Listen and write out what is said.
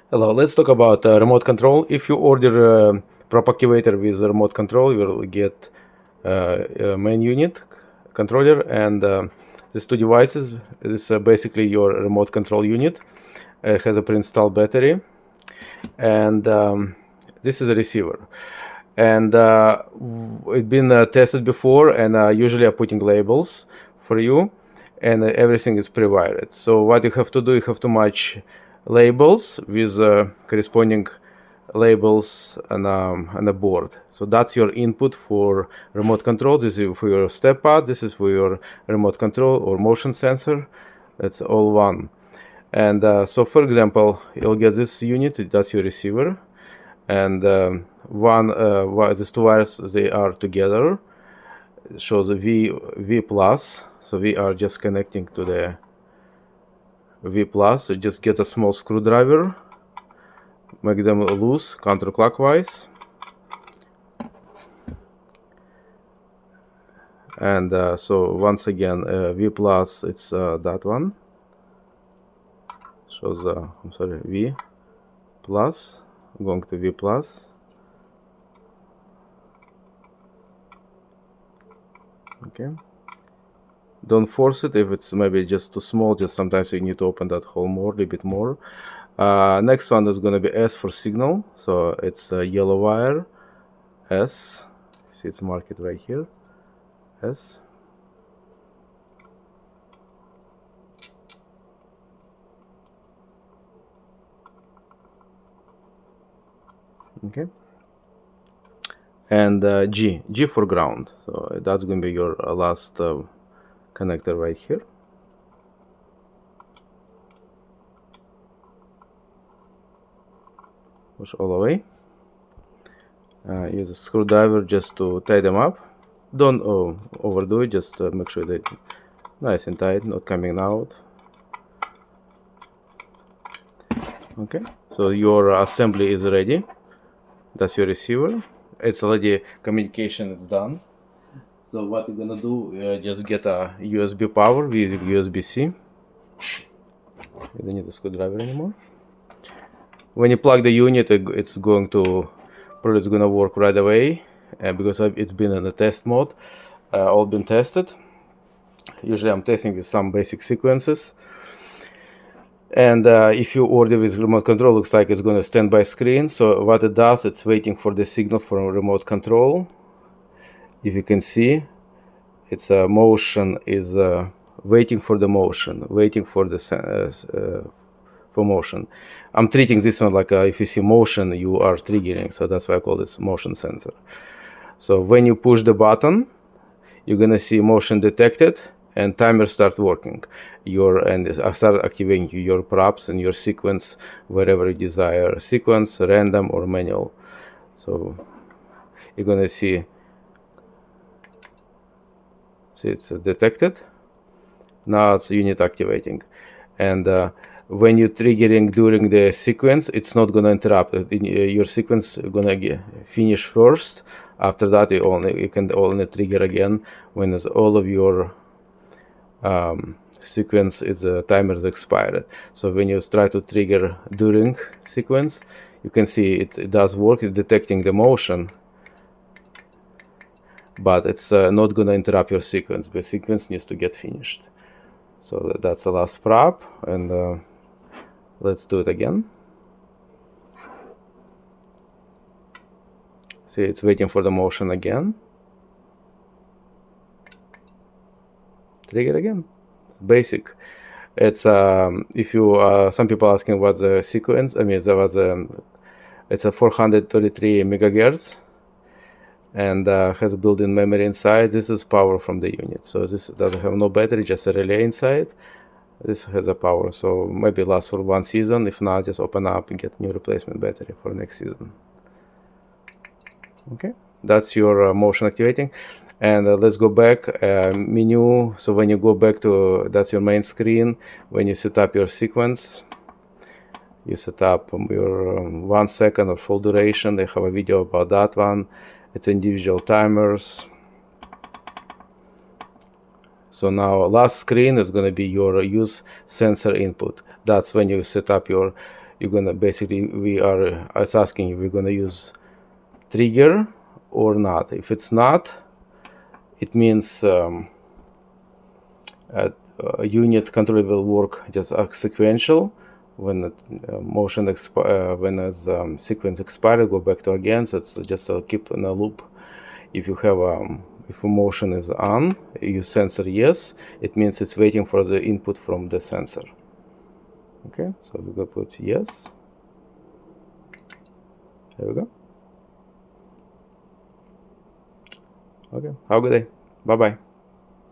Hello, let's talk about remote control. If you order a prop activator with remote control, you will get a main unit controller and these two devices. This is basically your remote control unit. It has a pre-installed battery, and this is a receiver. And it's been tested before, and usually I'm putting labels for you, and everything is pre-wired. So what you have to do, you have to match labels with corresponding labels on a board. So that's your input for remote control. This is for your step pad. This is for your remote control or motion sensor. That's all one. And so, for example, you'll get this unit. That's your receiver, and these two wires, they are together. It shows a V plus. So we are just connecting to the V plus. So just get a small screwdriver, make them loose counterclockwise, and so once again V plus, it's that one shows I'm sorry, V plus, going to V plus. Okay, don't force it if it's maybe just too small. Just sometimes you need to open that hole more, a bit more. Next one is going to be S for signal. So it's a yellow wire, S. See, it's marked right here, S. Okay. And G for ground. So that's going to be your last connector right here. Push all the way. Use a screwdriver just to tie them up. Don't overdo it. Just make sure that nice and tight, not coming out. Okay, so your assembly is ready. That's your receiver. It's already communication is done. So what you're gonna do, just get a USB power with USB-C. You don't need a screwdriver anymore. When you plug the unit, it's going to probably it's gonna work right away because it's been in a test mode, all been tested. Usually I'm testing with some basic sequences. And if you order with remote control, looks like it's going to stand by screen. So what it does, it's waiting for the signal from remote control. If you can see, its motion is waiting for the motion, waiting for the for motion. I'm treating this one like if you see motion, you are triggering. So that's why I call this motion sensor. So when you push the button, you're gonna see motion detected, and timer start working. Start activating your props and your sequence wherever you desire, sequence, random, or manual. So you're gonna see it's detected. Now it's unit activating, and when you're triggering during the sequence, it's not gonna interrupt. Your sequence gonna finish first. After that, you can only trigger again when all of your sequence is timer is expired. So when you try to trigger during sequence, you can see it does work. It's detecting the motion, but it's not gonna interrupt your sequence. The sequence needs to get finished. So that's the last prop, and let's do it again. See, it's waiting for the motion again. Trigger again. Basic. It's if you some people asking what's the sequence. I mean, there was it's a 433 megahertz, and has built-in memory inside. This is power from the unit. So this doesn't have no battery, just a relay inside. This has a power, so maybe lasts for one season. If not, just open up and get new replacement battery for next season. Okay, that's your motion activating. And let's go back, menu. So when you go back to, that's your main screen. When you set up your sequence, you set up your 1 second or full duration. They have a video about that one. It's individual timers. So now last screen is going to be your use sensor input. That's when you set up your you're gonna basically, it's asking if we're gonna use trigger or not. If it's not, it means unit control will work just sequential. When when sequence expired, go back to again. So it's just keep in a loop. If you have if a motion is on, you sensor yes, it means it's waiting for the input from the sensor. Okay, so we're gonna put yes. There we go. Okay, have a good day. Bye bye.